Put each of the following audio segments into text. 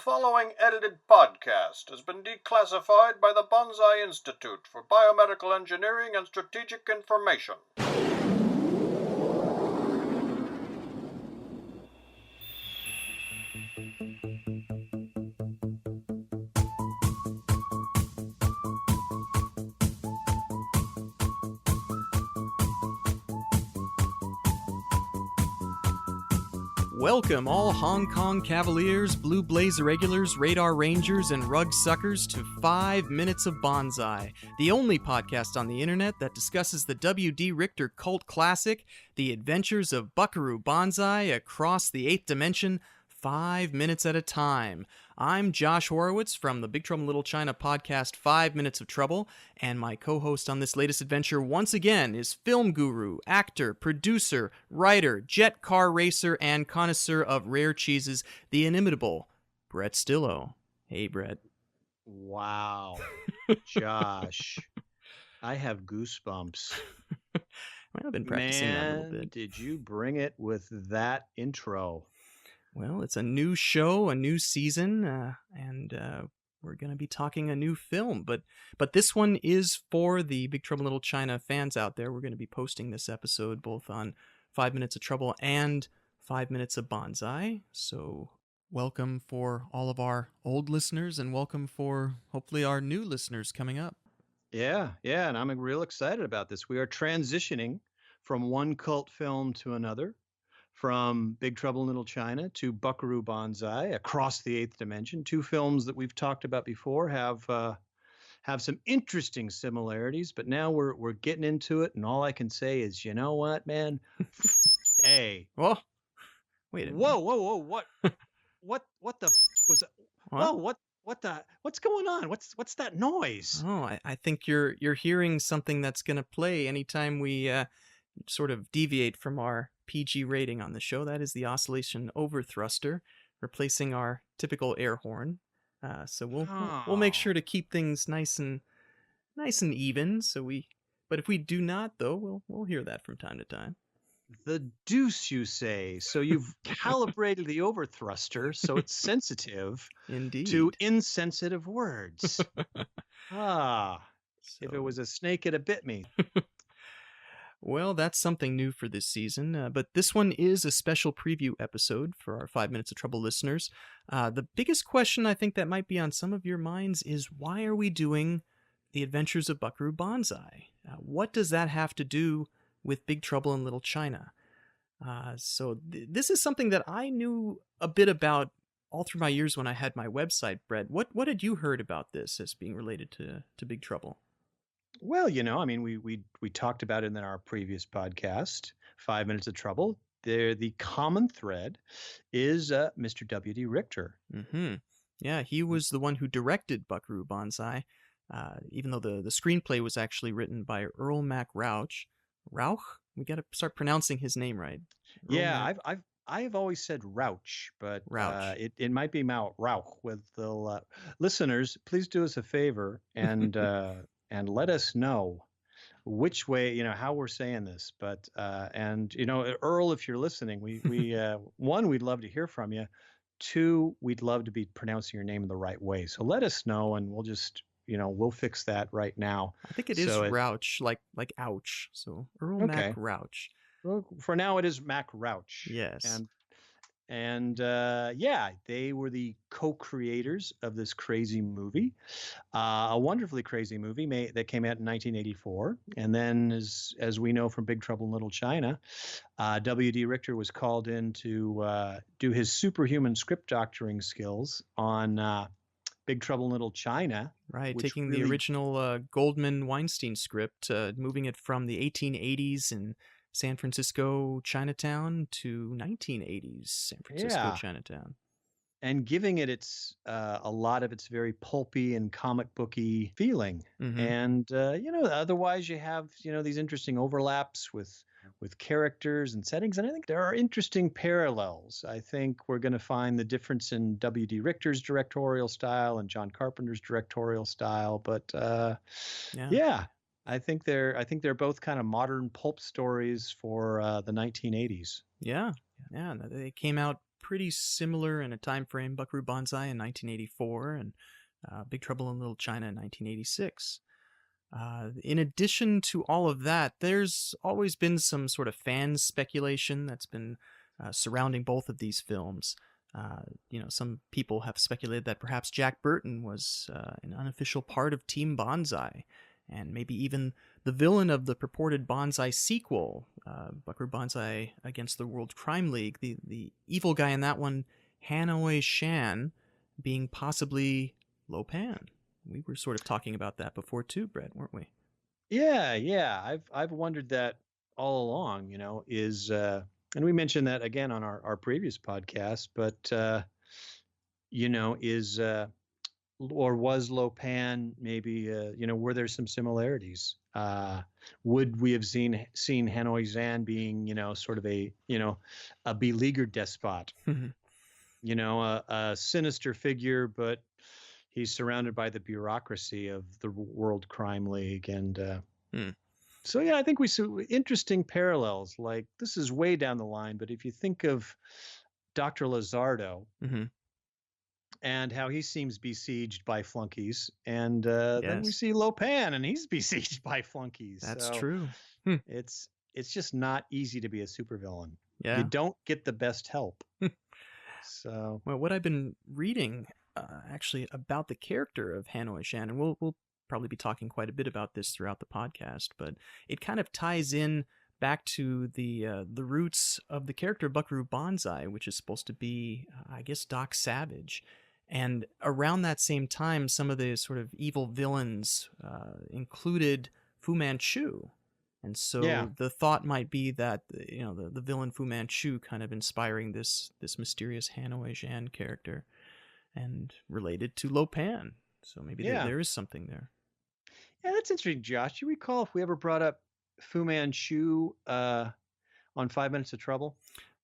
following edited podcast has been declassified by the Banzai Institute for Biomedical Engineering and Strategic Information. Welcome, all Hong Kong Cavaliers, Blue Blaze Irregulars, Radar Rangers, and Rug Suckers to 5 Minutes of Banzai, the only podcast on the internet that discusses the W.D. Richter cult classic, The Adventures of Buckaroo Banzai across the 8th dimension, 5 minutes at a time. I'm Josh Horowitz from the Big Trouble in Little China podcast 5 Minutes of Trouble, and my co-host on this latest adventure once again is film guru, actor, producer, writer, jet car racer, and connoisseur of rare cheeses, the inimitable Brett Stillo. Hey, Brett. Wow. Josh, I have goosebumps. I've been practicing that a little bit. Did you bring it with that intro? Well, it's a new show, a new season, and we're going to be talking a new film. But this one is for the Big Trouble in Little China fans out there. We're going to be posting this episode both on 5 Minutes of Trouble and 5 Minutes of Banzai. So welcome for all of our old listeners, and welcome for hopefully our new listeners coming up. Yeah, and I'm real excited about this. We are transitioning from one cult film to another. From Big Trouble in Little China to Buckaroo Banzai, across the 8th dimension. Two films that we've talked about before have some interesting similarities, but now we're getting into it, and all I can say is, you know what, man? Hey. Whoa. Wait a minute. Whoa, what the was that? Whoa, what's going on? What's that noise? Oh, I think you're hearing something that's going to play anytime we sort of deviate from our PG rating on the show. That is the oscillation overthruster, replacing our typical air horn. So we'll make sure to keep things nice and even. But if we do not, though, we'll hear that from time to time. The deuce, you say? So you've calibrated the overthruster so it's sensitive, indeed, to insensitive words. If it was a snake, it'd have bit me. Well, that's something new for this season, but this one is a special preview episode for our 5 Minutes of Trouble listeners. The biggest question I think that might be on some of your minds is, why are we doing The Adventures of Buckaroo Banzai? What does that have to do with Big Trouble in Little China? This is something that I knew a bit about all through my years when I had my website, Brett. What had you heard about this as being related to Big Trouble? Well, I mean, we talked about it in our previous podcast, 5 Minutes of Trouble. The common thread is Mr. W.D. Richter. Mm-hmm. Yeah, he was the one who directed Buckaroo Banzai, even though the screenplay was actually written by Earl Mac Rauch. Rauch? We got to start pronouncing his name right. I've always said Rauch, but Rauch. It might be Rauch. With the listeners, please do us a favor and and let us know which way, how we're saying this. But and Earl, if you're listening, we one, we'd love to hear from you. Two, we'd love to be pronouncing your name in the right way. So let us know, and we'll just we'll fix that right now. I think it is Rauch, like ouch. So Earl Mac Rauch. Well, for now, it is Mac Rauch. Yes. And they were the co-creators of this crazy movie, a wonderfully crazy movie that came out in 1984. And then, as we know from Big Trouble in Little China, W.D. Richter was called in to do his superhuman script doctoring skills on Big Trouble in Little China. Right, taking the original Goldman-Weinstein script, moving it from the 1880s and San Francisco Chinatown to 1980s San Francisco Chinatown, and giving it a lot of its very pulpy and comic booky feeling. Mm-hmm. And otherwise you have these interesting overlaps with characters and settings, and I think there are interesting parallels. I think we're going to find the difference in W.D. Richter's directorial style and John Carpenter's directorial style, but I think they're both kind of modern pulp stories for the 1980s. Yeah. They came out pretty similar in a time frame. Buckaroo Banzai in 1984 and Big Trouble in Little China in 1986. In addition to all of that, there's always been some sort of fan speculation that's been surrounding both of these films. Some people have speculated that perhaps Jack Burton was an unofficial part of Team Banzai, and maybe even the villain of the purported Banzai sequel, Buckaroo Banzai Against the World Crime League, the evil guy in that one, Hanoi Shan, being possibly Lo Pan. We were sort of talking about that before too, Brett, weren't we? Yeah. I've wondered that all along, and we mentioned that again on our previous podcast, but is or was Lo Pan maybe were there some similarities? Would we have seen Hanoi Zhan being sort of a beleaguered despot, a sinister figure, but he's surrounded by the bureaucracy of the World Crime League. And so, yeah, I think we see interesting parallels. Like, this is way down the line, but if you think of Dr. Lizardo and how he seems besieged by flunkies, and then we see Lo Pan and he's besieged by flunkies. That's true. It's just not easy to be a supervillain. Yeah. You don't get the best help. So, well, what I've been reading actually about the character of Hanoi Shan, and we'll probably be talking quite a bit about this throughout the podcast, but it kind of ties in back to the roots of the character Buckaroo Banzai, which is supposed to be, I guess, Doc Savage. And around that same time, some of the sort of evil villains included Fu Manchu. And so the thought might be that the villain Fu Manchu kind of inspiring this mysterious Hanoi Zhan character and related to Lo Pan. So maybe there is something there. Yeah, that's interesting, Josh. Do you recall if we ever brought up Fu Manchu on 5 Minutes of Trouble?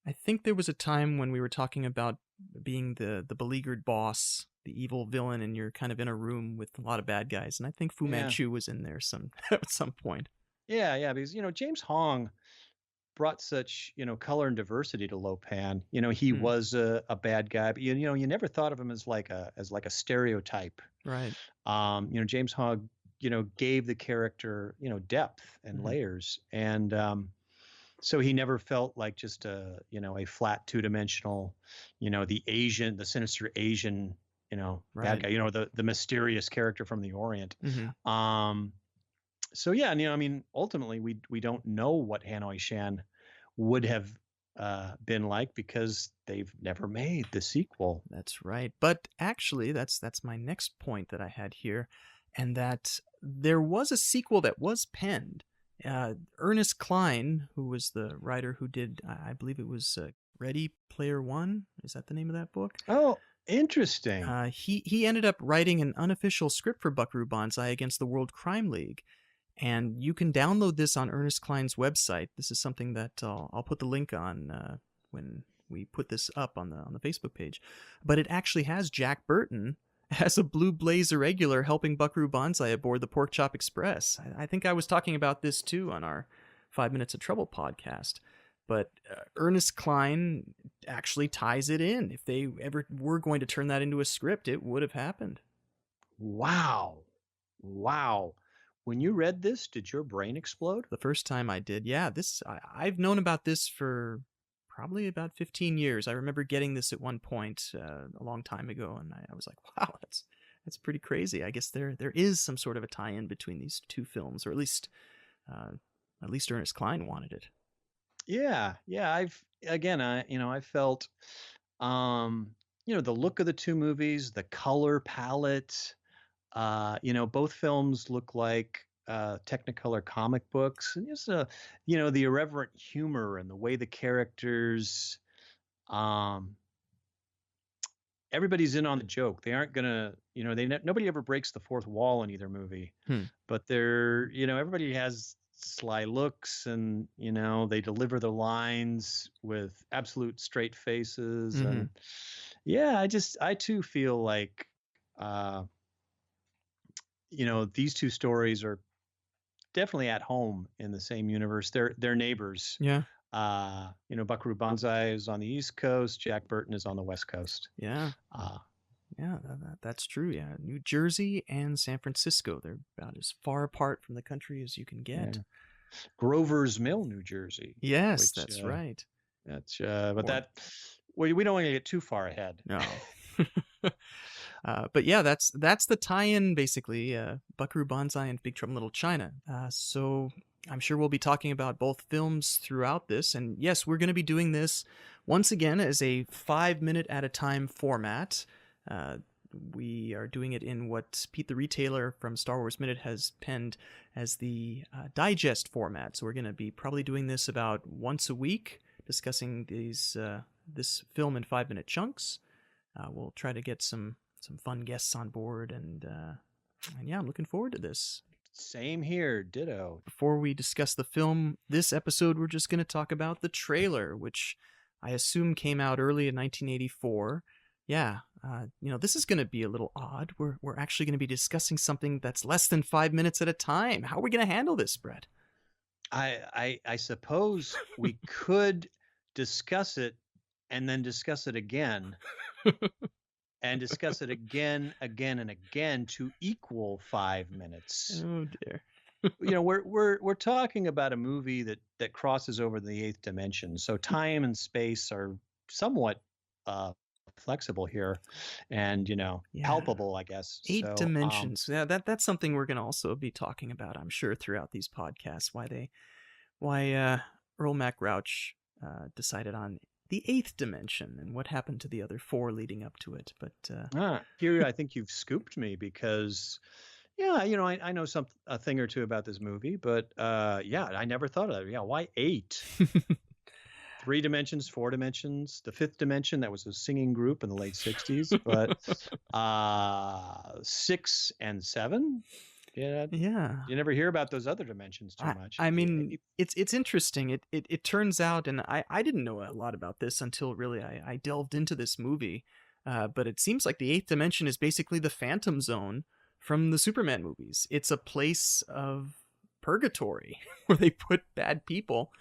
I think there was a time when we were talking about being the beleaguered boss, the evil villain, and you're kind of in a room with a lot of bad guys. And I think Fu Manchu was in there at some point. Yeah, because James Hong brought such color and diversity to Lo Pan. He was a bad guy, but you never thought of him as like a stereotype. Right. James Hong gave the character depth and layers, and so he never felt like just a flat two-dimensional, the sinister Asian bad guy, the mysterious character from the Orient. So yeah, ultimately we don't know what Hanoi Shan would have been like because they've never made the sequel. That's right. But actually, that's my next point that I had here, and that there was a sequel that was penned. Ernest Cline, who was the writer who did, I believe it was Ready Player One. Is that the name of that book? Oh, interesting. He ended up writing an unofficial script for Buckaroo Banzai Against the World Crime League. And you can download this on Ernest Cline's website. This is something that I'll put the link on when we put this up on the Facebook page. But it actually has Jack Burton as a Blue Blaze irregular helping Buckaroo Banzai aboard the Pork Chop Express. I think I was talking about this too on our 5 Minutes of Trouble podcast. But Ernest Cline actually ties it in. If they ever were going to turn that into a script, it would have happened. Wow. When you read this, did your brain explode? The first time I did, yeah. I've known about this for probably about 15 years. I remember getting this at one point a long time ago, and I was like, wow, that's pretty crazy. I guess there is some sort of a tie-in between these two films, or at least Ernest Cline wanted it. Yeah. I felt, the look of the two movies, the color palette. Both films look like Technicolor comic books, and just the irreverent humor and the way the characters, everybody's in on the joke. They aren't gonna, nobody ever breaks the fourth wall in either movie, but they're, everybody has sly looks, and they deliver their lines with absolute straight faces, and I too feel like. These two stories are definitely at home in the same universe. They're neighbors. Yeah. Buckaroo Banzai is on the East Coast. Jack Burton is on the West Coast. Yeah. Uh, Yeah, that's true. Yeah, New Jersey and San Francisco. They're about as far apart from the country as you can get. Yeah. Grover's Mill, New Jersey. Yes, that's right. We don't want to get too far ahead. No. But yeah, that's the tie-in, basically, Buckaroo Banzai and Big Trouble in Little China. So I'm sure we'll be talking about both films throughout this. And yes, we're going to be doing this once again as a 5-minute at a time format. We are doing it in what Pete the Retailer from Star Wars Minute has penned as the digest format. So we're going to be probably doing this about once a week, discussing this film in 5-minute chunks. We'll try to get some fun guests on board, and yeah, I'm looking forward to this. Same here, ditto. Before we discuss the film, this episode we're just going to talk about the trailer, which I assume came out early in 1984. Yeah, this is going to be a little odd. We're actually going to be discussing something that's less than 5 minutes at a time. How are we going to handle this, Brett? I suppose we could discuss it and then discuss it again and discuss it again and again to equal 5 minutes. Oh dear. We're talking about a movie that crosses over the 8th dimension. So time and space are somewhat flexible here and palpable, I guess. 8 dimensions. Yeah, that's something we're going to also be talking about, I'm sure, throughout these podcasts. Why Earl Mac Rauch decided on the 8th dimension and what happened to the other 4 leading up to it. But here I think you've scooped me, because I know a thing or two about this movie, but I never thought of that. Yeah, why 8? 3 dimensions, 4 dimensions, the 5th dimension, that was a singing group in the late 60s, but 6 and 7? Yeah. You never hear about those other dimensions too much. I mean, it's interesting. It turns out, and I didn't know a lot about this until really I delved into this movie, but it seems like the 8th dimension is basically the Phantom Zone from the Superman movies. It's a place of purgatory where they put bad people.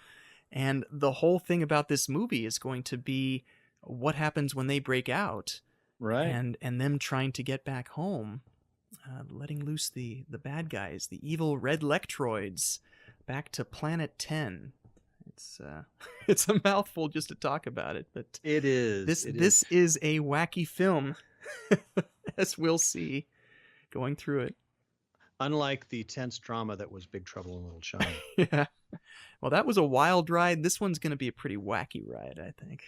And the whole thing about this movie is going to be what happens when they break out, right? And them trying to get back home, letting loose the bad guys, the evil red Lectroids, back to Planet 10. It's a mouthful just to talk about it, but it is. This is a wacky film, as we'll see going through it. Unlike the tense drama that was Big Trouble in Little China. Yeah. Well, that was a wild ride. This one's going to be a pretty wacky ride, I think.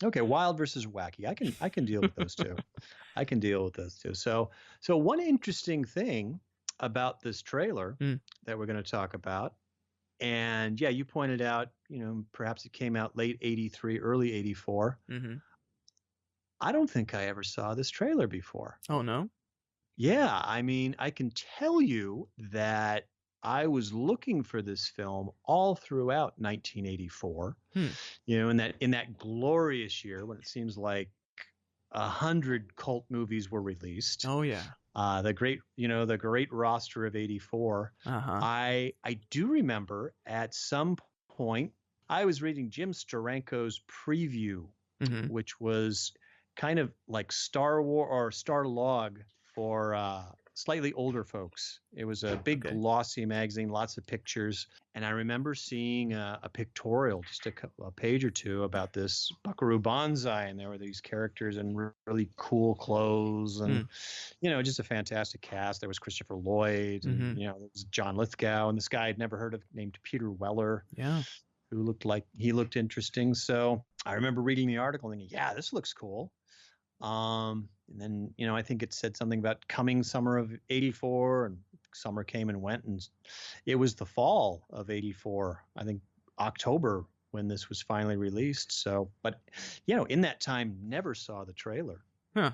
Okay, wild versus wacky. I can deal with those two. I can deal with those two. So one interesting thing about this trailer that we're going to talk about, and yeah, you pointed out, perhaps it came out late 83, early 84. Mm-hmm. I don't think I ever saw this trailer before. Oh, no? Yeah, I mean, I can tell you that I was looking for this film all throughout 1984. In that glorious year when it seems like 100 cult movies were released. Oh yeah. The great roster of 84. I do remember at some point I was reading Jim Steranko's preview, which was kind of like Star Wars or Starlog for slightly older folks. It was a big glossy magazine, lots of pictures. And I remember seeing a pictorial, just a page or two, about this Buckaroo Banzai. And there were these characters in really cool clothes and, just a fantastic cast. There was Christopher Lloyd, and, there was John Lithgow, and this guy I'd never heard of named Peter Weller. Yeah. Who looked interesting. So I remember reading the article and thinking, yeah, this looks cool. And then, I think it said something about coming summer of 84, and summer came and went, and it was the fall of 84, I think October, when this was finally released. So, but, in that time, never saw the trailer. Huh.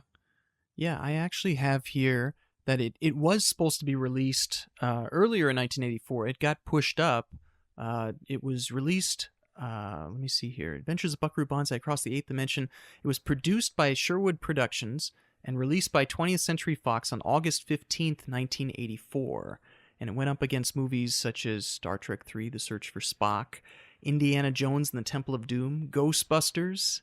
Yeah, I actually have here that it was supposed to be released earlier in 1984. It got pushed up. It was released... let me see here. Adventures of Buckaroo Banzai Across the 8th Dimension. It was produced by Sherwood Productions and released by 20th Century Fox on August 15th, 1984. And it went up against movies such as Star Trek III, The Search for Spock, Indiana Jones and the Temple of Doom, Ghostbusters.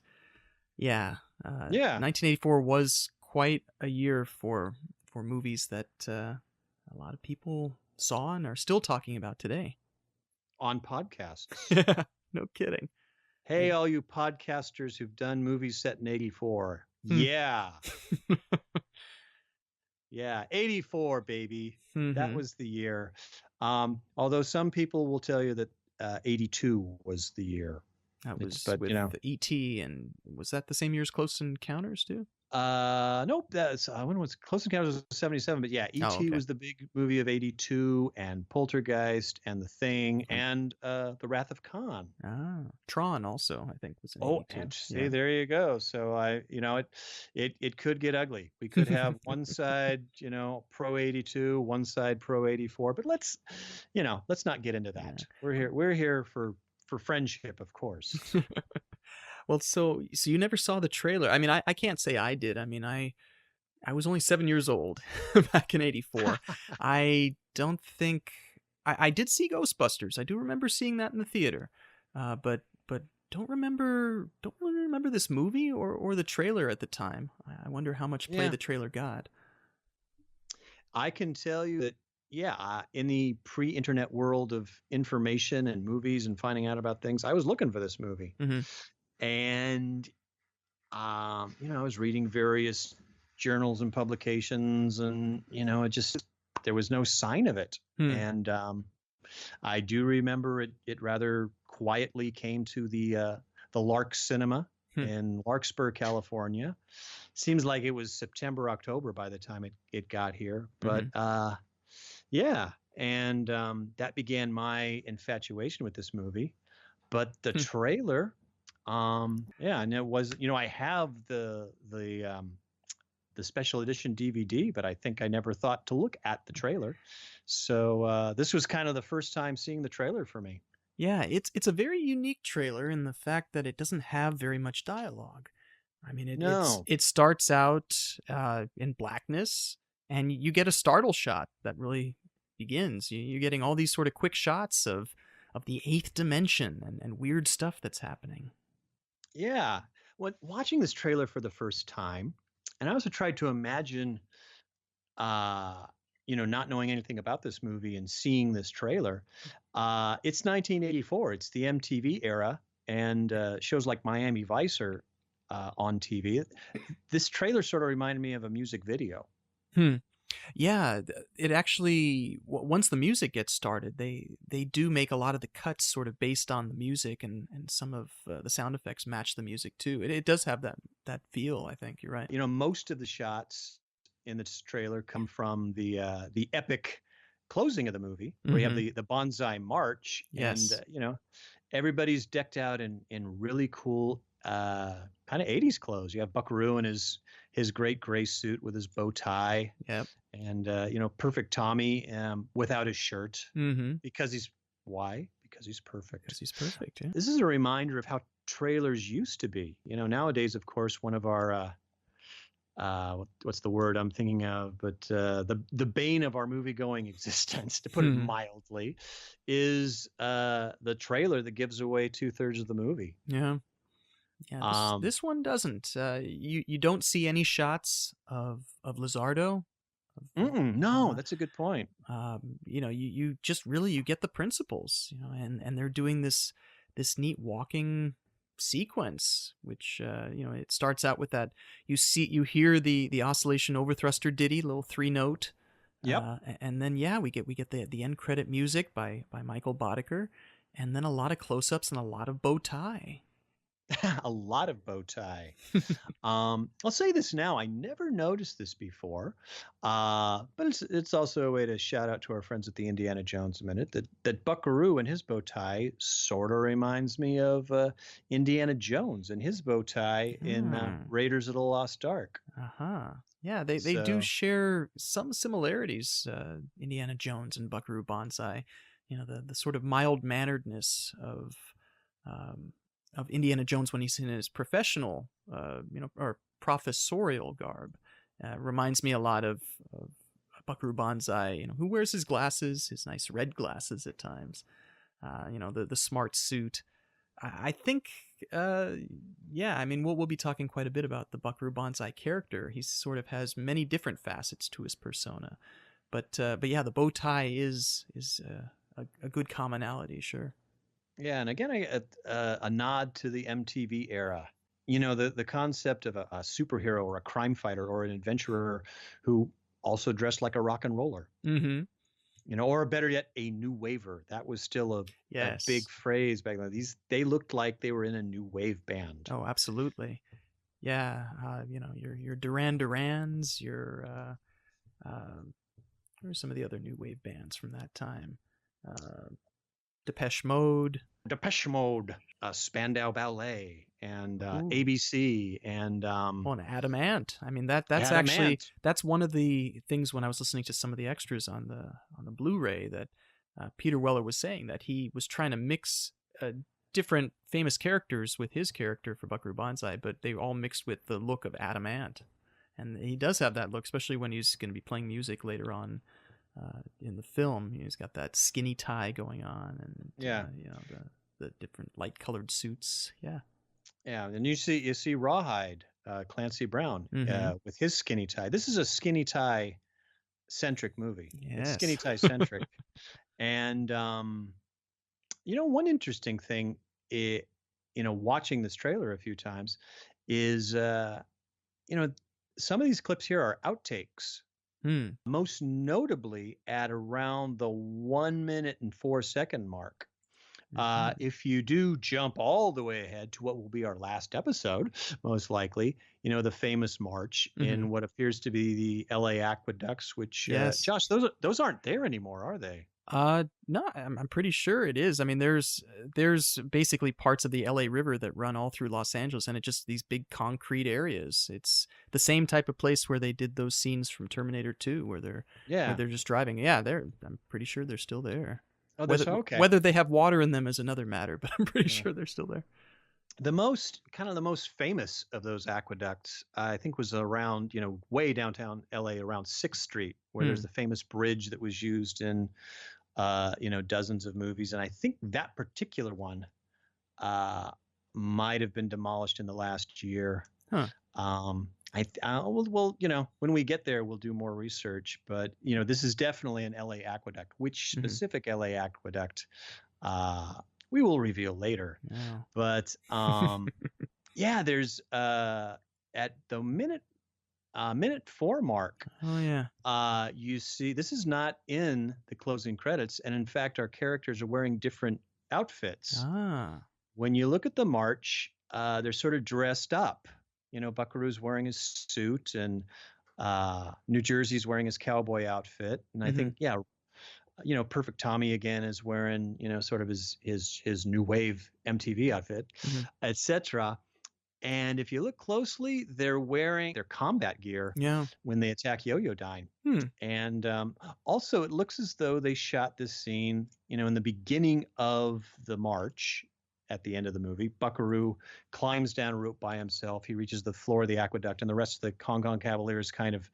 Yeah. Yeah. 1984 was quite a year for movies that a lot of people saw and are still talking about today. On podcasts. No kidding. Hey, all you podcasters who've done movies set in 84. Yeah. Yeah. 84, baby. That was the year. Although some people will tell you that 82 was the year. That was with the E.T. and was that the same year as Close Encounters too? Nope. That's when was Close Encounters of 77. But yeah, E.T. was the big movie of 82, and Poltergeist, and The Thing, and The Wrath of Khan. Tron also, I think, was in 82. See, there you go. So it could get ugly. We could have one side, pro 82, one side pro 84. But let's not get into that. Yeah. We're here for friendship, of course. Well, so you never saw the trailer. I mean, I can't say I did. I mean, I was only 7 years old back in 84. I don't think I did see Ghostbusters. I do remember seeing that in the theater. But don't really remember this movie or the trailer at the time. I wonder how much play the trailer got. I can tell you that in the pre-internet world of information and movies and finding out about things, I was looking for this movie. Mm-hmm. And, I was reading various journals and publications, and, there was no sign of it. And I do remember it rather quietly came to the Lark Cinema in Larkspur, California. Seems like it was September, October by the time it got here. But and that began my infatuation with this movie. But the trailer, and it was, I have the special edition DVD, but I think I never thought to look at the trailer. So this was kind of the first time seeing the trailer for me. Yeah, it's a very unique trailer in the fact that it doesn't have very much dialogue. I mean, it starts out in blackness, and you get a startle shot that really begins. You're getting all these sort of quick shots of the eighth dimension and weird stuff that's happening. Yeah. When watching this trailer for the first time, and I also tried to imagine, not knowing anything about this movie and seeing this trailer. It's 1984. It's the MTV era, and shows like Miami Vice are on TV. This trailer sort of reminded me of a music video. Yeah, it actually, once the music gets started, they do make a lot of the cuts sort of based on the music, and some of the sound effects match the music too. It does have that feel, I think. You're right. Most of the shots in this trailer come from the epic closing of the movie, where you have the Banzai March. Yes. And, everybody's decked out in really cool kind of 80s clothes. You have Buckaroo in his great gray suit with his bow tie. Yep. And, perfect Tommy without his shirt. Because he's perfect. Because he's perfect, yeah. This is a reminder of how trailers used to be. Nowadays, of course, one of our what's the word I'm thinking of? But the bane of our movie-going existence, to put it mildly, is the trailer that gives away 2/3 of the movie. Yeah. Yeah. This one doesn't. You don't see any shots of Lizardo. No, that's a good point. You just really, you get the principles, and they're doing this neat walking sequence, which it starts out with that you hear the oscillation overthruster ditty, little 3-note. And then we get the end credit music by Michael Boddicker, and then a lot of close-ups and a lot of bow tie. A lot of bow tie. I'll say this now. I never noticed this before, but it's also a way to shout out to our friends at the Indiana Jones Minute that Buckaroo and his bow tie sort of reminds me of Indiana Jones and his bow tie in Raiders of the Lost Ark. Yeah, they do share some similarities, Indiana Jones and Buckaroo Banzai. The sort of mild-manneredness of Indiana Jones when he's in his professional, or professorial garb, reminds me a lot of Buckaroo Banzai, who wears his glasses, his nice red glasses at times, the smart suit. I think, yeah, I mean, we'll be talking quite a bit about the Buckaroo Banzai character. He sort of has many different facets to his persona, but yeah, the bow tie is a good commonality, sure. Yeah, and again, a nod to the MTV era. You know, the concept of a superhero or a crime fighter or an adventurer who also dressed like a rock and roller. Mm-hmm. You know, or better yet, a new waver. That was still a big Yes. phrase back then. They looked like they were in a new wave band. Oh, absolutely. Yeah, you know, your Duran Durans, what are some of the other new wave bands from that time? Depeche Mode. Depeche Mode, Spandau Ballet, and Ooh. ABC, and Oh, and Adam Ant. I mean, that's Adam actually Ant. that's one of the things when I was listening to some of the extras on the Blu-ray that Peter Weller was saying that he was trying to mix different famous characters with his character for Buckaroo Banzai, but they all mixed with the look of Adam Ant, and he does have that look, especially when he's going to be playing music later on in the film. He's got that skinny tie going on, and you know, the different light-colored suits. Yeah. Yeah, and you see Rawhide, Clancy Brown, with his skinny tie. This is a skinny tie centric movie. Yes. It's skinny tie centric. And you know, one interesting thing, you know, watching this trailer a few times is, you know, some of these clips here are outtakes. Most notably at around the 1 minute and 4 second mark. If you do jump all the way ahead to what will be our last episode, most likely, you know, the famous march in what appears to be the LA aqueducts, which, Josh, those aren't there anymore, are they? No, I'm pretty sure it is. I mean, there's basically parts of the LA River that run all through Los Angeles, and it's just these big concrete areas. It's the same type of place where they did those scenes from Terminator 2, where they're just driving. Yeah, I'm pretty sure they're still there. Oh, that's okay. Whether they have water in them is another matter, but I'm pretty sure they're still there. The most famous of those aqueducts, I think, was around, you know, way downtown LA around 6th Street, where there's the famous bridge that was used in, you know, dozens of movies. And I think that particular one might have been demolished in the last year. Huh. Well, you know, when we get there, we'll do more research. But, you know, this is definitely an LA aqueduct. Which specific LA aqueduct we will reveal later. Yeah. But yeah, there's at the minute 4 mark. Oh yeah. You see, this is not in the closing credits, and in fact, our characters are wearing different outfits. When you look at the march, they're sort of dressed up. You know, Buckaroo's wearing his suit, and New Jersey's wearing his cowboy outfit, and I think, yeah, you know, Perfect Tommy again is wearing, you know, sort of his new wave MTV outfit, etc. And if you look closely, they're wearing their combat gear when they attack Yo-Yo-Dine. And also, it looks as though they shot this scene, you know, in the beginning of the march. At the end of the movie, Buckaroo climbs down a rope by himself. He reaches the floor of the aqueduct, and the rest of the Hong Kong Cavaliers kind of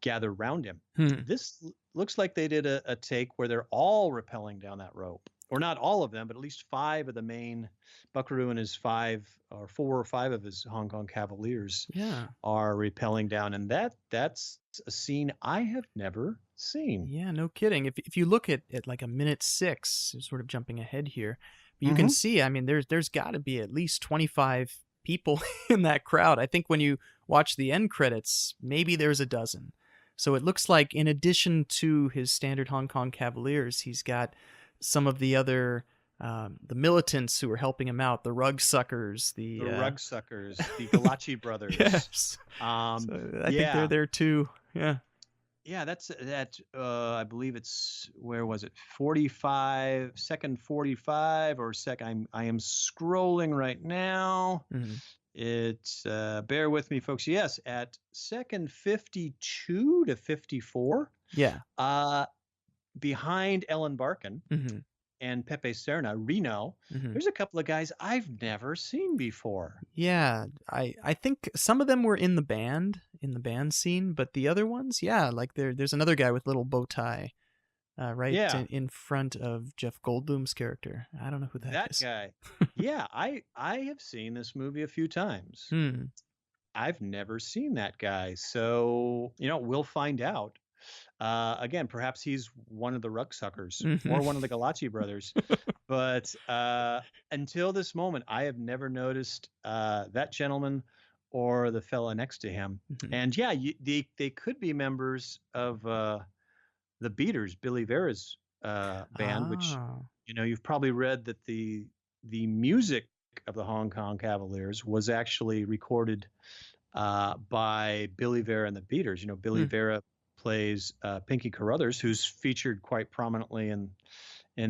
gather around him. This looks like they did a take where they're all rappelling down that rope. Or not all of them, but at least 5 of the main Buckaroo and his 4 or 5 of his Hong Kong Cavaliers are rappelling down. And that's a scene I have never seen. Yeah, no kidding. If you look at like a minute 6, sort of jumping ahead here, you can see, I mean, there's got to be at least 25 people in that crowd. I think when you watch the end credits, maybe there's a dozen. So it looks like in addition to his standard Hong Kong Cavaliers, he's got some of the other the militants who are helping him out, the rug suckers, the Galachi brothers. Yes. So I think they're there too. Yeah. Yeah, that's I believe it's, where was it? 45, second 45 or I am scrolling right now. It's bear with me, folks. Yes, at second 52 to 54. Yeah. Behind Ellen Barkin and Pepe Serna, Reno, there's a couple of guys I've never seen before. Yeah, I think some of them were in the band scene, but the other ones, like there's another guy with little bow tie. right Yeah, in front of Jeff Goldblum's character. I don't know who that that is. guy. Yeah, I have seen this movie a few times. Hmm. I've never seen that guy. So, we'll find out. Again, perhaps he's one of the Rucksuckers Hmm. or one of the Galacci brothers. But until this moment, I have never noticed that gentleman or the fella next to him. Hmm. And yeah, they could be members of the Beaters, Billy Vera's band, which Ah. you've probably read that the music of the Hong Kong Cavaliers was actually recorded by Billy Vera and the Beaters. Billy Hmm. Vera plays Pinky Carruthers, who's featured quite prominently in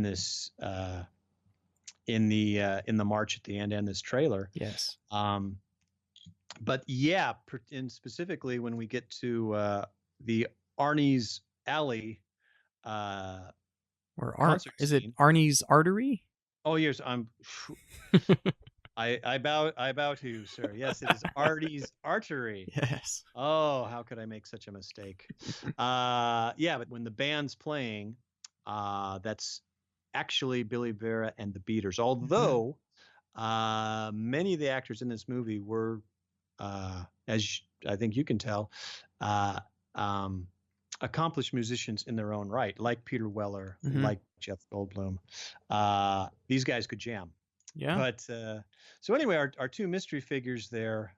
this in the march at the end and this trailer. Yes. But yeah, and specifically when we get to the Arnie's Alley Or concert is it scene. Arnie's Artery? Oh yes, I bow to you, sir. Yes, it is Artie's Artery. Yes. Oh, how could I make such a mistake? Yeah, but when the band's playing, that's actually Billy Vera and the Beaters. Although many of the actors in this movie were, as I think you can tell, uh, um, accomplished musicians in their own right, like Peter Weller, Hmm. like Jeff Goldblum. These guys could jam. Yeah. But so anyway, our two mystery figures there,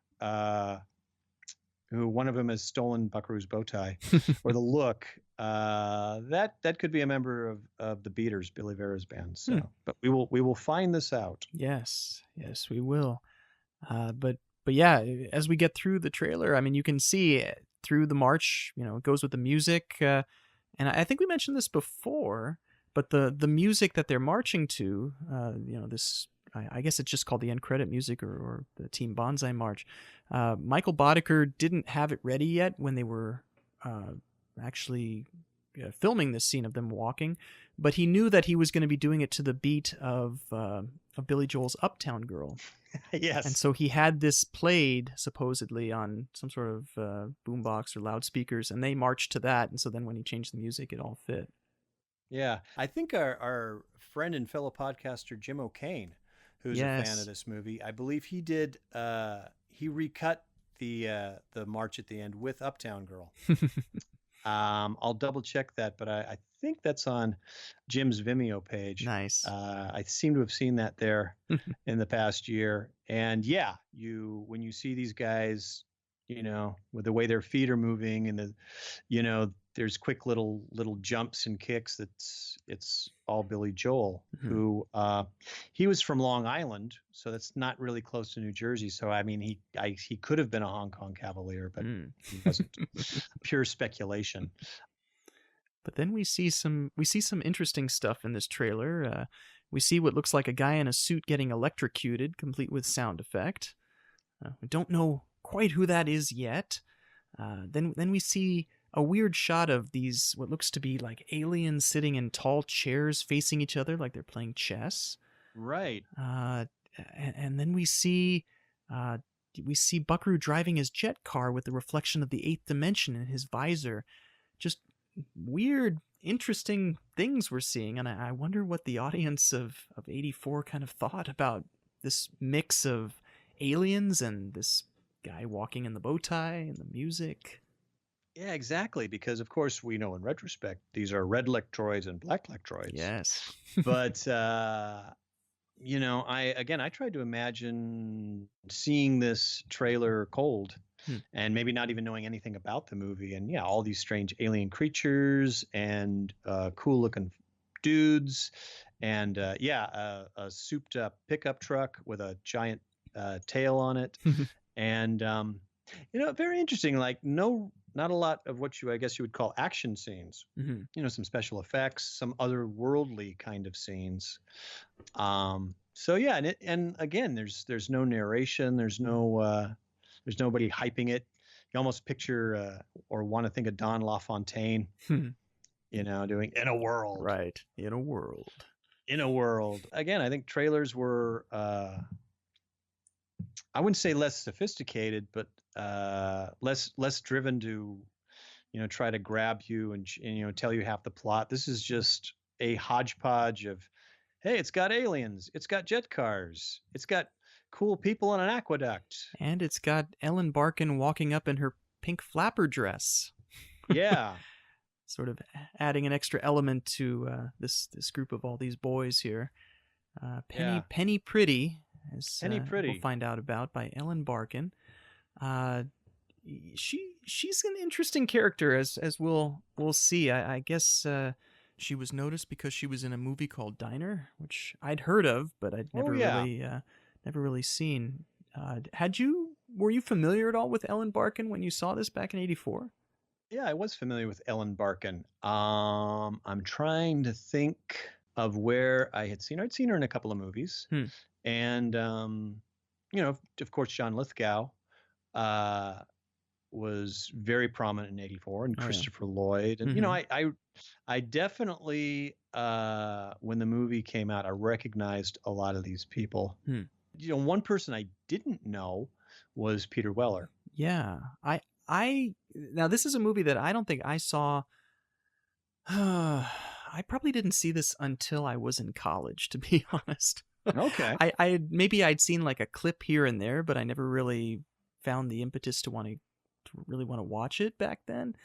who one of them has stolen Buckaroo's bow tie, or the look, that could be a member of the Beaters, Billy Vera's band. So, but we will find this out. Yes, we will. But yeah, as we get through the trailer, I mean, you can see through the march, it goes with the music, and I think we mentioned this before, but the music that they're marching to, this. I guess it's just called the end credit music or the Team Banzai March. Michael Boddicker didn't have it ready yet when they were actually filming this scene of them walking, but he knew that he was going to be doing it to the beat of Billy Joel's Uptown Girl. Yes. And so he had this played supposedly on some sort of boombox or loudspeakers, and they marched to that. And so then when he changed the music, it all fit. Yeah. I think our friend and fellow podcaster, Jim O'Kane, who's a fan of this movie, I believe he did, he recut the march at the end with Uptown Girl. I'll double check that, but I think that's on Jim's Vimeo page. Nice. I seem to have seen that there in the past year. And yeah, when you see these guys, with the way their feet are moving and there's quick little jumps and kicks. It's all Billy Joel, who he was from Long Island, so that's not really close to New Jersey. So I mean, he could have been a Hong Kong Cavalier, but he wasn't. Pure speculation. But then we see some interesting stuff in this trailer. We see what looks like a guy in a suit getting electrocuted, complete with sound effect. We don't know quite who that is yet. Then we see a weird shot of these, what looks to be like aliens sitting in tall chairs facing each other like they're playing chess. Right. And then we see Buckaroo driving his jet car with the reflection of the eighth dimension in his visor. Just weird, interesting things we're seeing. And I wonder what the audience of 84 kind of thought about this mix of aliens and this guy walking in the bow tie and the music. Yeah, exactly. Because of course we know in retrospect these are red lectroids and black lectroids. Yes. But I tried to imagine seeing this trailer cold and maybe not even knowing anything about the movie, and yeah, all these strange alien creatures and cool looking dudes, and a souped up pickup truck with a giant tail on it. And very interesting. Like not a lot of what I guess you would call action scenes. Some special effects, some otherworldly kind of scenes. So yeah, and again, there's no narration. There's nobody hyping it. You almost picture or want to think of Don LaFontaine, doing "In a World." Right, in a world. In a world. Again, I think trailers were. I wouldn't say less sophisticated, but less driven to, try to grab you and tell you half the plot. This is just a hodgepodge of, hey, it's got aliens, it's got jet cars, it's got cool people on an aqueduct. And it's got Ellen Barkin walking up in her pink flapper dress. Yeah. Sort of adding an extra element to this group of all these boys here. Penny Pretty, as Penny Pretty. we'll find out about, by Ellen Barkin. She's an interesting character, as we'll see. I guess she was noticed because she was in a movie called Diner, which I'd heard of, but I'd never really seen. Were you familiar at all with Ellen Barkin when you saw this back in '84? Yeah, I was familiar with Ellen Barkin. I'm trying to think of where I had seen her. I'd seen her in a couple of movies. And, of course, John Lithgow was very prominent in '84, and Christopher Lloyd. And, I definitely, when the movie came out, I recognized a lot of these people. One person I didn't know was Peter Weller. Yeah. Now this is a movie that I don't think I saw. I probably didn't see this until I was in college, to be honest. Okay. I'd seen like a clip here and there, but I never really found the impetus to really want to watch it back then.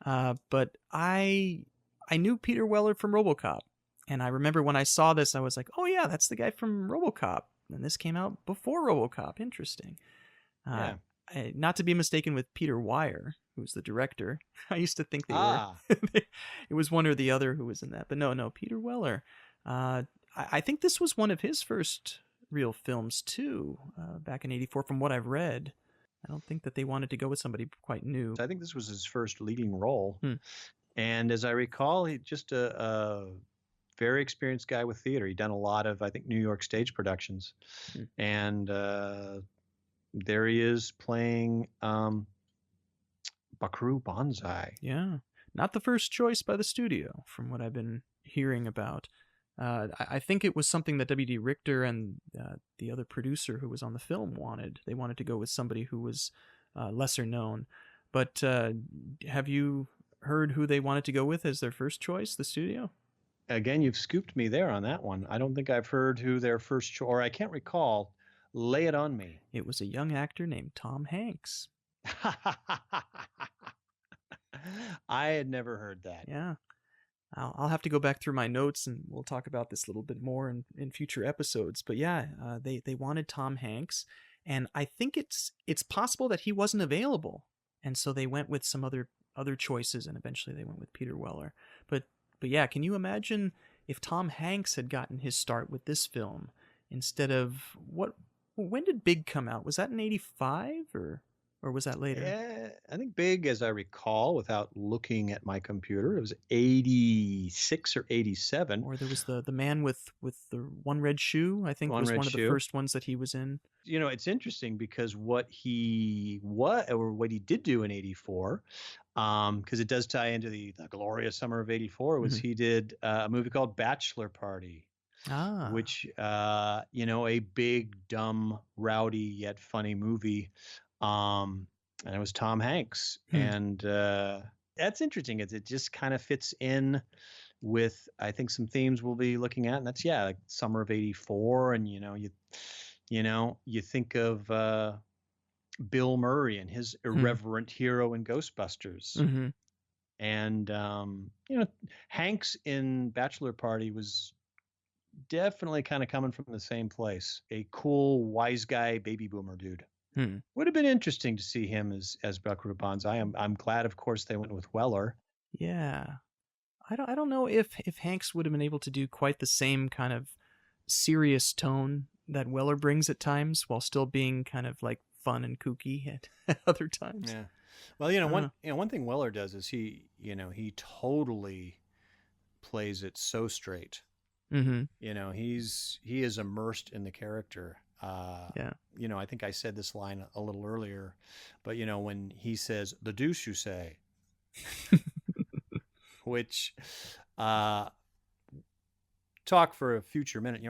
But I knew Peter Weller from RoboCop, and I remember when I saw this, I was like, "Oh yeah, that's the guy from RoboCop." And this came out before RoboCop. Interesting. Yeah. Not to be mistaken with Peter Weir, who's the director. I used to think they were. It was one or the other who was in that, but no, Peter Weller. I think this was one of his first real films too, back in '84. From what I've read, I don't think that they wanted to go with somebody quite new. I think this was his first leading role, and as I recall, he just a very experienced guy with theater. He'd done a lot of, I think, New York stage productions, and there he is playing Buckaroo Banzai. Yeah, not the first choice by the studio, from what I've been hearing about. I think it was something that W.D. Richter and the other producer who was on the film wanted. They wanted to go with somebody who was lesser known. But have you heard who they wanted to go with as their first choice, the studio? Again, you've scooped me there on that one. I don't think I've heard who their first choice, or I can't recall. Lay it on me. It was a young actor named Tom Hanks. I had never heard that. Yeah. I'll have to go back through my notes, and we'll talk about this a little bit more in future episodes. But yeah, they wanted Tom Hanks, and I think it's possible that he wasn't available, and so they went with some other choices, and eventually they went with Peter Weller. But yeah, can you imagine if Tom Hanks had gotten his start with this film instead of when did Big come out? Was that in '85 or was that later? Yeah, I think Big, as I recall, without looking at my computer, it was '86 or '87. Or there was the man with the one red shoe, I think, was one of the first ones that he was in. It's interesting because what he did do in '84, because it does tie into the glorious summer of '84, was he did a movie called Bachelor Party. Which, a big, dumb, rowdy, yet funny movie. And it was Tom Hanks. And that's interesting. It just kind of fits in with, I think, some themes we'll be looking at. And that's, like summer of '84. And, you think of Bill Murray and his irreverent hero in Ghostbusters. And, Hanks in Bachelor Party was definitely kind of coming from the same place. A cool, wise guy, baby boomer dude. Would have been interesting to see him as Buckaroo Banzai. I'm glad, of course, they went with Weller. Yeah, I don't know if Hanks would have been able to do quite the same kind of serious tone that Weller brings at times, while still being kind of like fun and kooky at other times. Yeah. Well, one thing Weller does is he totally plays it so straight. He is immersed in the character. I think I said this line a little earlier, but when he says, "The deuce you say," which talk for a future minute.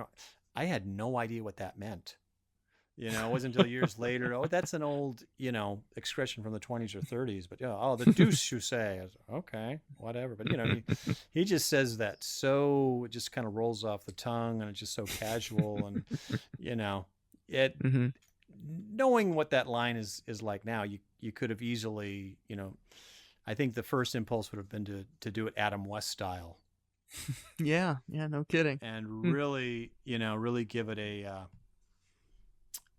I had no idea what that meant. It wasn't until years later. Oh, that's an old, expression from the 20s or 30s. But the deuce you say. I was, okay, whatever. But he just says that so it just kind of rolls off the tongue, and it's just so casual, and it. Mm-hmm. Knowing what that line is like now, you could have easily, I think the first impulse would have been to do it Adam West style. Yeah, no kidding. And really, really give it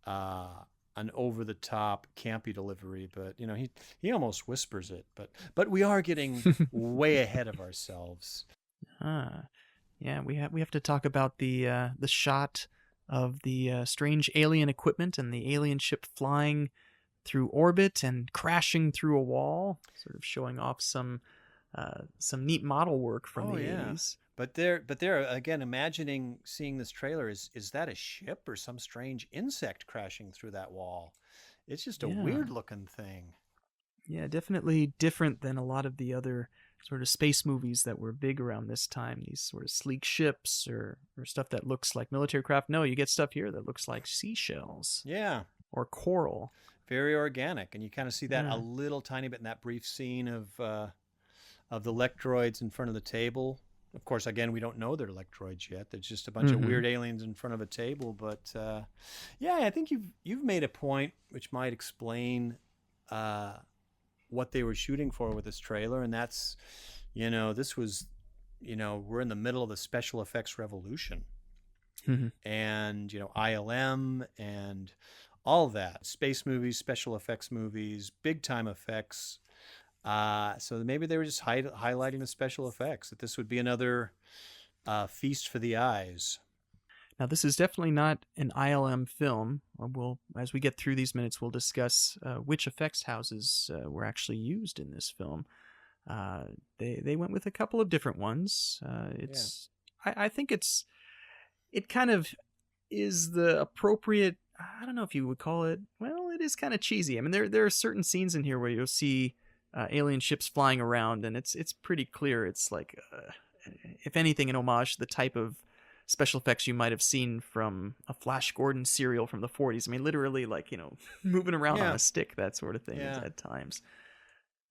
an over the top campy delivery, but he almost whispers it, but we are getting way ahead of ourselves. Yeah, we have to talk about the shot of the strange alien equipment and the alien ship flying through orbit and crashing through a wall, sort of showing off some neat model work from the 80s. But they're again imagining seeing this trailer. Is that a ship or some strange insect crashing through that wall? It's just a weird looking thing. Yeah, definitely different than a lot of the other sort of space movies that were big around this time. These sort of sleek ships or stuff that looks like military craft. No, you get stuff here that looks like seashells. Yeah. Or coral. Very organic, and you kind of see that a little tiny bit in that brief scene of the Lectroids in front of the table. Of course, again, we don't know they're Lectroids yet. There's just a bunch of weird aliens in front of a table. But I think you've made a point which might explain what they were shooting for with this trailer, and that's, this was, we're in the middle of the special effects revolution, and ILM and all that, space movies, special effects movies, big time effects. So maybe they were just highlighting the special effects, that this would be another feast for the eyes. Now, this is definitely not an ILM film. As we get through these minutes, we'll discuss which effects houses were actually used in this film. They went with a couple of different ones. I think it kind of is the appropriate. I don't know if you would call it. Well, it is kind of cheesy. I mean, there are certain scenes in here where you'll see alien ships flying around, and it's pretty clear. It's like, if anything, an homage to the type of special effects you might have seen from a Flash Gordon serial from the 40s. I mean, literally, like, moving around on a stick, that sort of thing at times.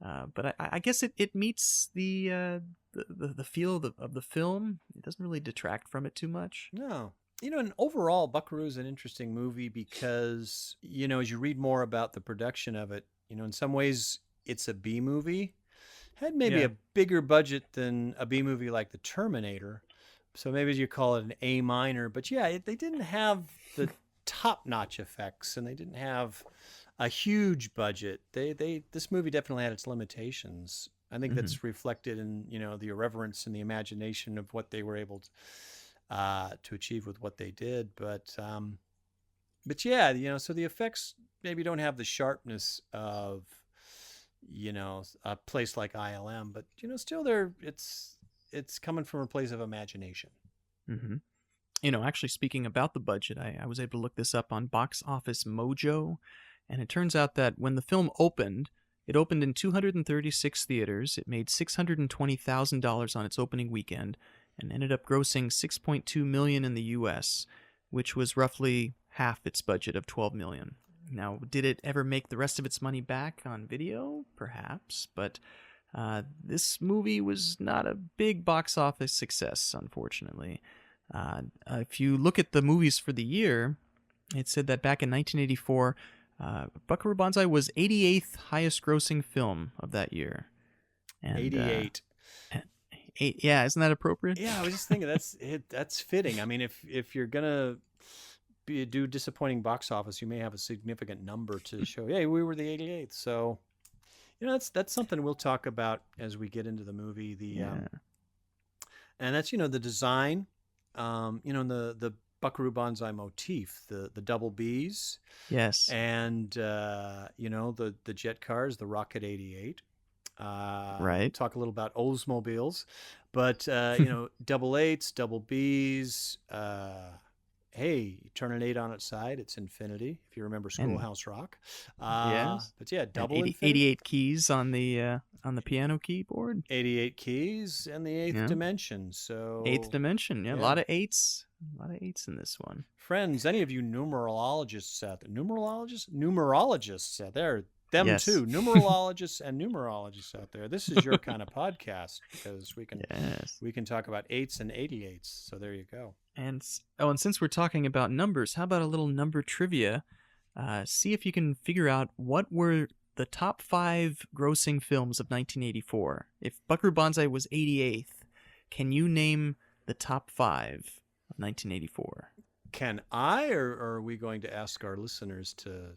But I guess it meets the feel of the film. It doesn't really detract from it too much. No. And overall, Buckaroo is an interesting movie because, as you read more about the production of it, in some ways it's a B movie. Had maybe a bigger budget than a B movie like The Terminator. So maybe you call it an A minor. But they didn't have the top-notch effects, and they didn't have a huge budget. This movie definitely had its limitations. I think that's reflected in, the irreverence and the imagination of what they were able to achieve with what they did. But so the effects maybe don't have the sharpness of, a place like ILM, but still it's coming from a place of imagination. Actually, speaking about the budget, I was able to look this up on Box Office Mojo, and it turns out that when the film opened, it opened in 236 theaters. It made $620,000 on its opening weekend, and ended up grossing $6.2 million in the U.S., which was roughly half its budget of $12 million. Now, did it ever make the rest of its money back on video? Perhaps, but this movie was not a big box office success, unfortunately. If you look at the movies for the year, it said that back in 1984, Buckaroo Banzai was 88th highest grossing film of that year. And, 88. Yeah, isn't that appropriate? Yeah, I was just thinking that's fitting. I mean, if you're gonna do disappointing box office, you may have a significant number to show. Yeah, we were the 88th. So, that's something we'll talk about as we get into the movie. And that's the design, the Buckaroo Banzai motif, the double Bs. Yes. And the jet cars, the Rocket 88. Right. Talk a little about Oldsmobiles, but double eights, double Bs. Hey, you turn an 8 on its side, it's infinity. If you remember Schoolhouse Rock. Yes. But double 88 keys on the piano keyboard. 88 keys and the eighth dimension. So eighth dimension. Yeah, a lot of eights. A lot of 8s in this one. Friends, any of you numerologists out there, numerologists out there, them Yes. too, numerologists and numerologists out there. This is your kind of podcast because we can talk about 8s and 88s. So there you go. And since we're talking about numbers, how about a little number trivia? See if you can figure out what were the top 5 grossing films of 1984. If Buckaroo Banzai was 88th, can you name the top 5 of 1984? Can I, or are we going to ask our listeners to?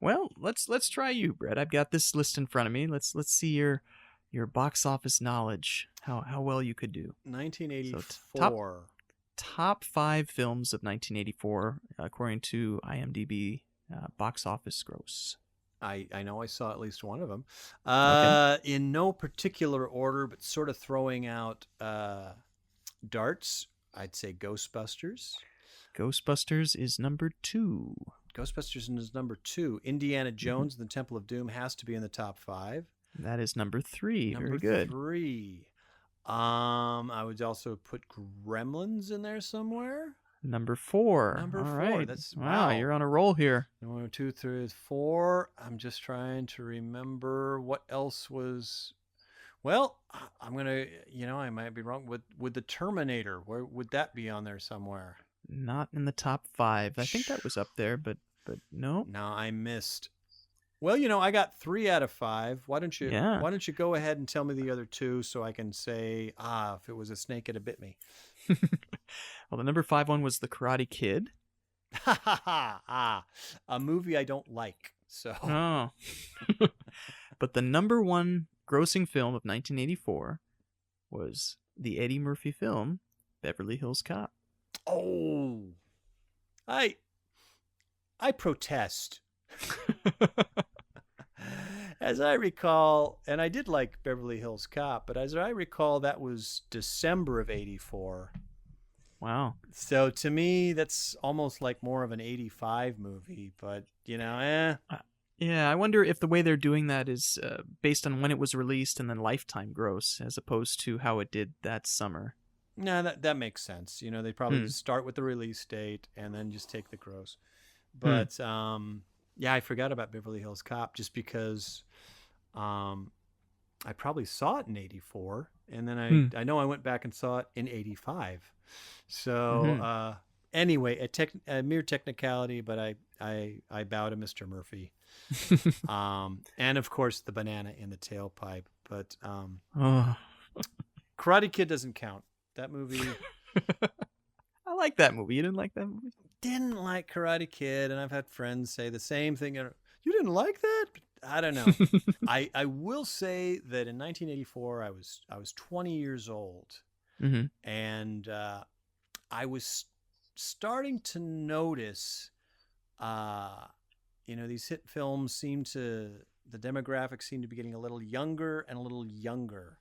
Well, let's try you, Brett. I've got this list in front of me. Let's see your box office knowledge. How well you could do. 1984. Top 5 films of 1984, according to IMDb box office gross. I know I saw at least one of them. Okay. In no particular order, but sort of throwing out darts, I'd say Ghostbusters. Ghostbusters is number 2. Ghostbusters is number 2. Indiana Jones and the Temple of Doom has to be in the top 5. That is number 3. Number Very good. 3. I would also put Gremlins in there somewhere. Number 4. Number All 4. Right. That's wow. You're on a roll here. 1, 2, 3, 4. I'm just trying to remember what else was. Well, I'm gonna. I might be wrong. With the Terminator, where would that be on there somewhere? Not in the top 5. I think that was up there, but no. No, I missed. Well, I got 3 out of 5. Why don't you? Yeah. Why don't you go ahead and tell me the other 2 so I can say, if it was a snake, it'd have bit me. Well, the number 5 one was The Karate Kid. A movie I don't like. So. Oh. But the number 1 grossing film of 1984 was the Eddie Murphy film Beverly Hills Cop. Oh, I protest. As I recall, and I did like Beverly Hills Cop, but as I recall, that was December of 84. Wow. So to me, that's almost like more of an 85 movie, but Yeah, I wonder if the way they're doing that is based on when it was released and then lifetime gross, as opposed to how it did that summer. No, that makes sense. They probably start with the release date and then just take the gross. But yeah, I forgot about Beverly Hills Cop just because I probably saw it in 84, and then I know I went back and saw it in 85. So anyway, a mere technicality, but I bow to Mr. Murphy. And of course the banana in the tailpipe. But Karate Kid doesn't count. That movie. I like that movie. You didn't like that movie? Didn't like Karate Kid, and I've had friends say the same thing. You didn't like that? I don't know. I will say that in 1984, I was 20 years old, and I was starting to notice, these hit films the demographics seemed to be getting a little younger and a little younger.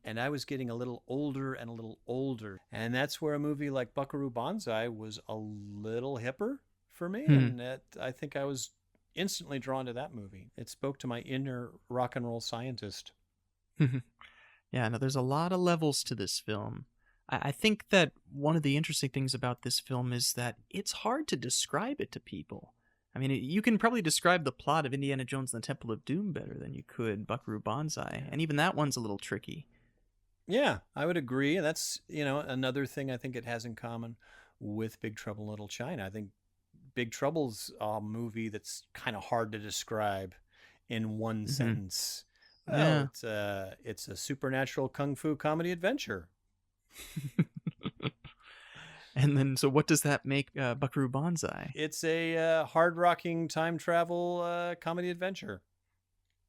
And I was getting a little older and a little older. And that's where a movie like Buckaroo Banzai was a little hipper for me. And I think I was instantly drawn to that movie. It spoke to my inner rock and roll scientist. Yeah, no, there's a lot of levels to this film. I think that one of the interesting things about this film is that it's hard to describe it to people. I mean, you can probably describe the plot of Indiana Jones and the Temple of Doom better than you could Buckaroo Banzai, and even that one's a little tricky. Yeah, I would agree. And that's, another thing I think it has in common with Big Trouble in Little China. I think Big Trouble's a movie that's kind of hard to describe in one sentence. Well, it's a supernatural kung fu comedy adventure. And then, so what does that make Buckaroo Banzai? It's a hard-rocking time travel comedy adventure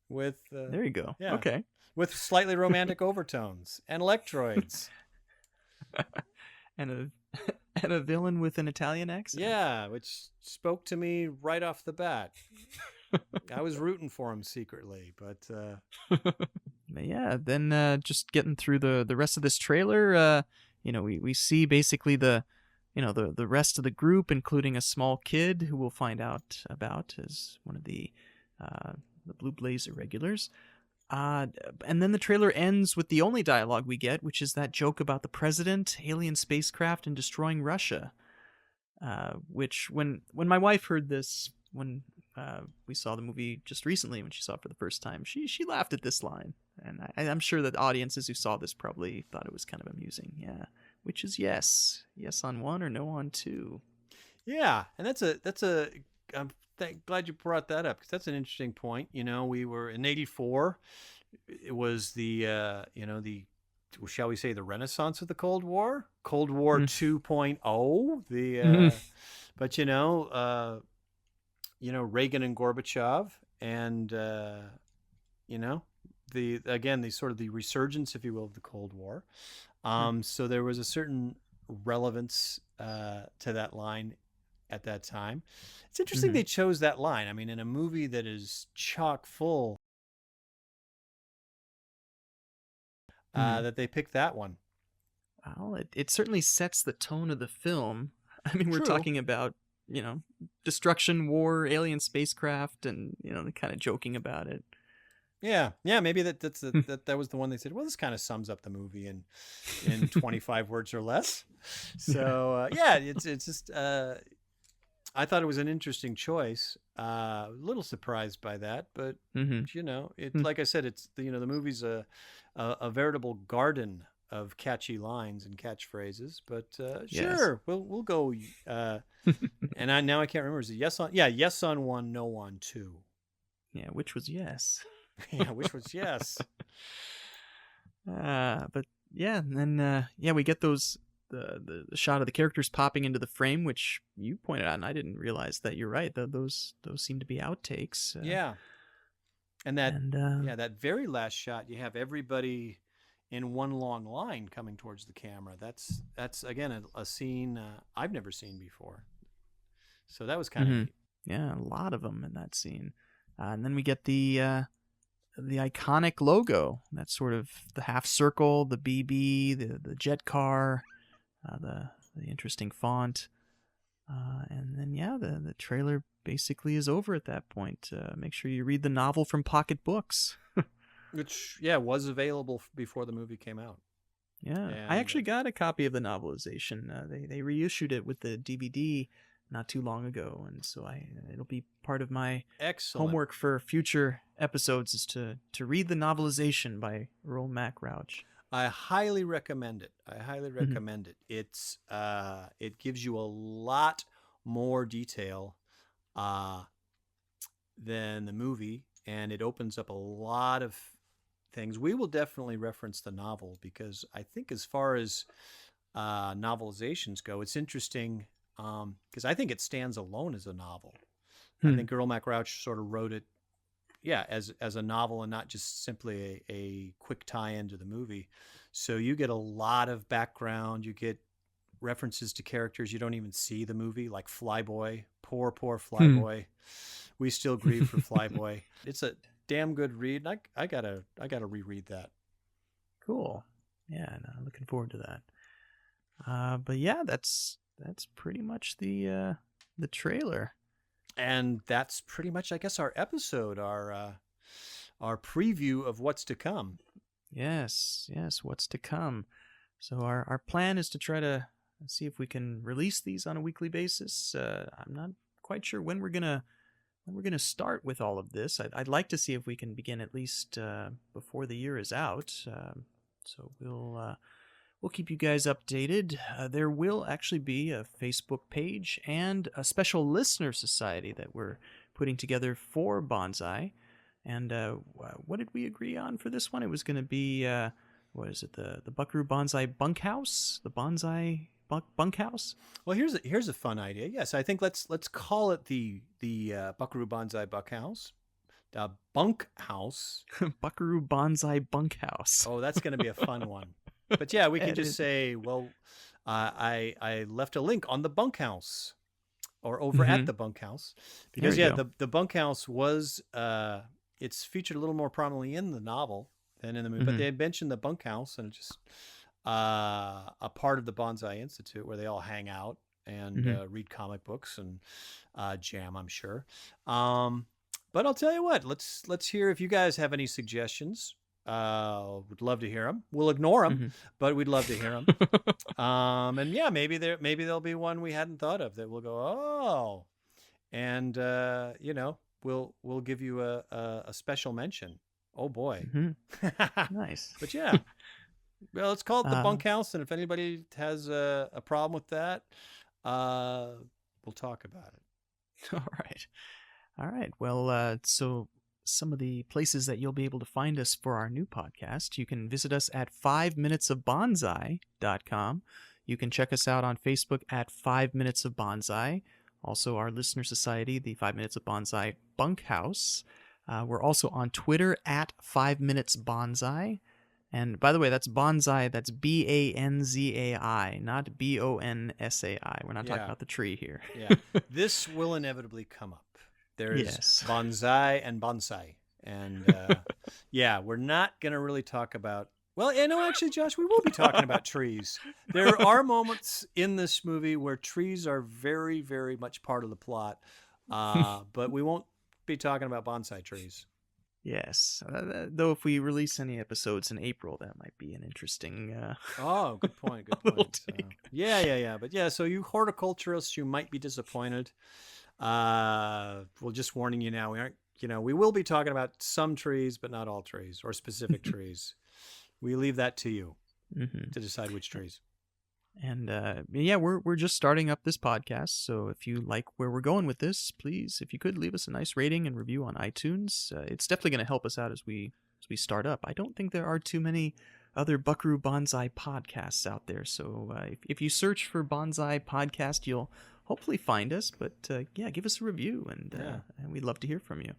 with... there you go. Yeah, okay. With slightly romantic overtones and electroids. and a villain with an Italian accent. Yeah, which spoke to me right off the bat. I was rooting for him secretly, but... Yeah, then just getting through the rest of this trailer, we see basically the rest of the group, including a small kid who we'll find out about as one of the Blue Blazer regulars. And then the trailer ends with the only dialogue we get, which is that joke about the president, alien spacecraft, and destroying Russia. Which when my wife heard this, when we saw the movie just recently, when she saw it for the first time, she laughed at this line, and I'm sure that audiences who saw this probably thought it was kind of amusing. Yeah, which is yes on 1 or no on 2. Yeah, and I'm glad you brought that up, because that's an interesting point. We were in '84. It was the shall we say, the renaissance of the Cold War, Cold War 2.0. But Reagan and Gorbachev, and the sort of the resurgence, if you will, of the Cold War. So there was a certain relevance to that line at that time. It's interesting they chose that line. I mean, in a movie that is chock full, that they picked that one. Well, it certainly sets the tone of the film. I mean, we're talking about, destruction, war, alien spacecraft, and, they're kind of joking about it. Yeah. Maybe that was the one they said, well, this kind of sums up the movie in 25 words or less. So, it's just, I thought it was an interesting choice. A little surprised by that, but like I said, it's the movie's a veritable garden of catchy lines and catchphrases. But sure, we'll go. And now I can't remember. Is it yes on 1, no on 2? Yeah, which was yes. Yeah, which was yes. But yeah, and then we get those. The shot of the characters popping into the frame, which you pointed out, and I didn't realize that. You're right. Those seem to be outtakes. And that very last shot, you have everybody in one long line coming towards the camera. That's again a scene I've never seen before. So that was kind of neat. Yeah, a lot of them in that scene. And then we get the iconic logo. That's sort of the half circle, the BB, the jet car. The interesting font, and then the trailer basically is over at that point. Make sure you read the novel from Pocket Books, which was available before the movie came out. Yeah, I actually got a copy of the novelization. They reissued it with the DVD not too long ago, and so it'll be part of my homework for future episodes is to read the novelization by Earl Mac Rauch. I highly recommend it. It's it gives you a lot more detail than the movie, and it opens up a lot of things. We will definitely reference the novel, because I think as far as novelizations go, it's interesting, because I think it stands alone as a novel. I think Earl Mac Rauch sort of wrote it as a novel, and not just simply a quick tie-in to the movie. So you get a lot of background. You get references to characters you don't even see the movie, like Flyboy. Poor Flyboy. We still grieve for Flyboy. It's a damn good read. I gotta reread that. Cool. Yeah, no, looking forward to that. But yeah, that's pretty much the trailer. And that's pretty much, I guess, our episode, our preview of what's to come. Yes, what's to come. So our plan is to try to see if we can release these on a weekly basis. I'm not quite sure when we're gonna start with all of this. I'd like to see if we can begin at least before the year is out. So we'll keep you guys updated. There will actually be a Facebook page and a special listener society that we're putting together for Banzai. And what did we agree on for this one? It was going to be, what is it, the Buckaroo Banzai Bunkhouse? The Banzai Bunkhouse? Well, here's a fun idea. Yes, I think let's call it the Buckaroo Banzai Bunkhouse. Bunkhouse. Buckaroo Banzai Bunkhouse. Oh, that's going to be a fun one. But yeah, we can just say, well, I left a link on the bunkhouse, or over at the bunkhouse, because the bunkhouse was it's featured a little more prominently in the novel than in the movie. But they had mentioned the bunkhouse, and it's just a part of the Banzai Institute where they all hang out and read comic books and jam, I'm sure. But I'll tell you what, let's hear if you guys have any suggestions. Would love to hear them. We'll ignore them, but we'd love to hear them. And yeah, maybe there'll be one we hadn't thought of that we'll go, oh, and we'll give you a special mention. Oh boy, Nice. But yeah, well, let's call it the bunkhouse, and if anybody has a problem with that, we'll talk about it. All right. Well, so some of the places that you'll be able to find us for our new podcast, you can visit us at 5minutesofbanzai.com. You can check us out on Facebook at 5 Minutes of Banzai. Also, our listener society, the 5 Minutes of Banzai Bunkhouse. We're also on Twitter at 5 Minutes Banzai. And by the way, that's bonsai. That's Banzai, not Bonsai. We're not talking about the tree here. Yeah, this will inevitably come up. There's bonsai and bonsai, and we're not going to really talk about. Well, actually, Josh, we will be talking about trees. There are moments in this movie where trees are very, very much part of the plot, but we won't be talking about bonsai trees. Yes, though if we release any episodes in April, that might be an interesting. Oh, good point. Good point. Yeah. But yeah, so you horticulturists, you might be disappointed. Well, just warning you now, we aren't. We will be talking about some trees, but not all trees or specific trees. We leave that to you to decide which trees. And we're just starting up this podcast, so if you like where we're going with this, please, if you could leave us a nice rating and review on iTunes. It's definitely going to help us out as we start up. I don't think there are too many other Buckaroo Banzai podcasts out there, so if you search for Banzai Podcast, you'll hopefully find us. But give us a review, and we'd love to hear from you.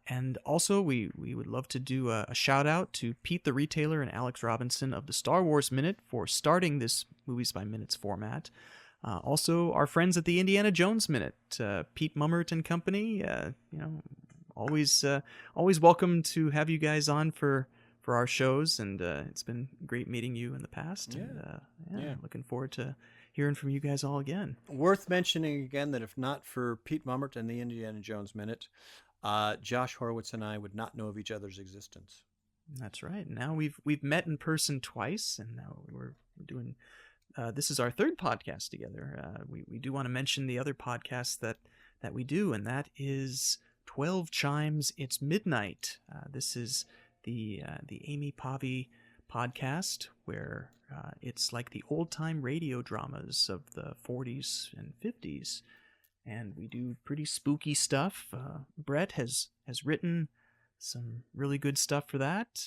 And also, we would love to do a shout out to Pete the Retailer and Alex Robinson of the Star Wars Minute for starting this Movies by Minutes format. Also, our friends at the Indiana Jones Minute, Pete Mummert and company. Always welcome to have you guys on for our shows, and it's been great meeting you in the past. And looking forward to hearing from you guys all again. Worth mentioning again that if not for Pete Mummert and the Indiana Jones Minute, Josh Horowitz and I would not know of each other's existence. That's right. Now we've met in person twice, and now we're doing. This is our third podcast together. We do want to mention the other podcast that we do, and that is 12 Chimes. It's Midnight. This is the Amy Pavey podcast, where it's like the old time radio dramas of the 40s and 50s. And we do pretty spooky stuff. Brett has written some really good stuff for that.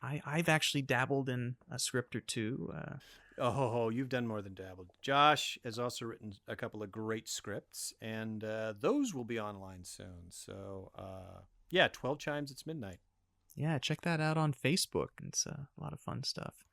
I've actually dabbled in a script or two. You've done more than dabbled. Josh has also written a couple of great scripts, and those will be online soon. So, 12 Chimes, It's Midnight. Yeah, check that out on Facebook. It's a lot of fun stuff.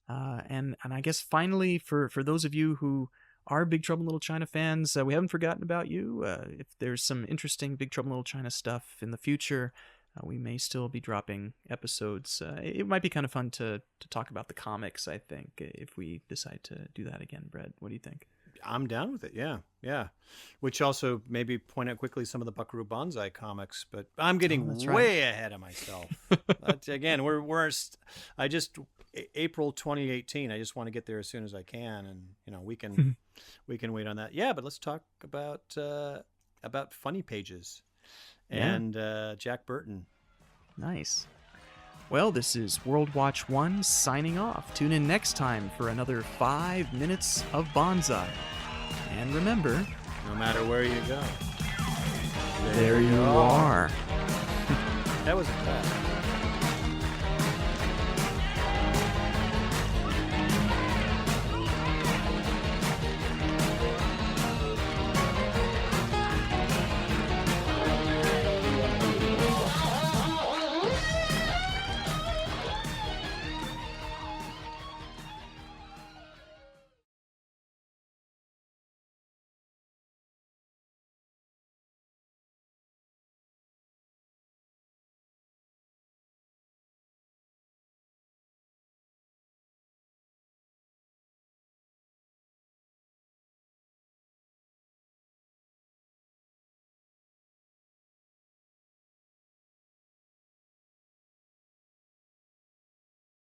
And I guess finally, for those of you who are Big Trouble in Little China fans, we haven't forgotten about you. If there's some interesting Big Trouble in Little China stuff in the future, we may still be dropping episodes. It might be kind of fun to talk about the comics, I think, if we decide to do that again. Brett, what do you think? I'm down with it, yeah. Which also maybe point out quickly some of the Buckaroo Banzai comics, but I'm getting way ahead of myself. But again, April 2018. I just want to get there as soon as I can, and we can wait on that. Yeah, but let's talk about Funny Pages and Jack Burton. Nice. Well, this is World Watch 1 signing off. Tune in next time for another 5 Minutes of Banzai. And remember, no matter where you go, there you are. That wasn't bad.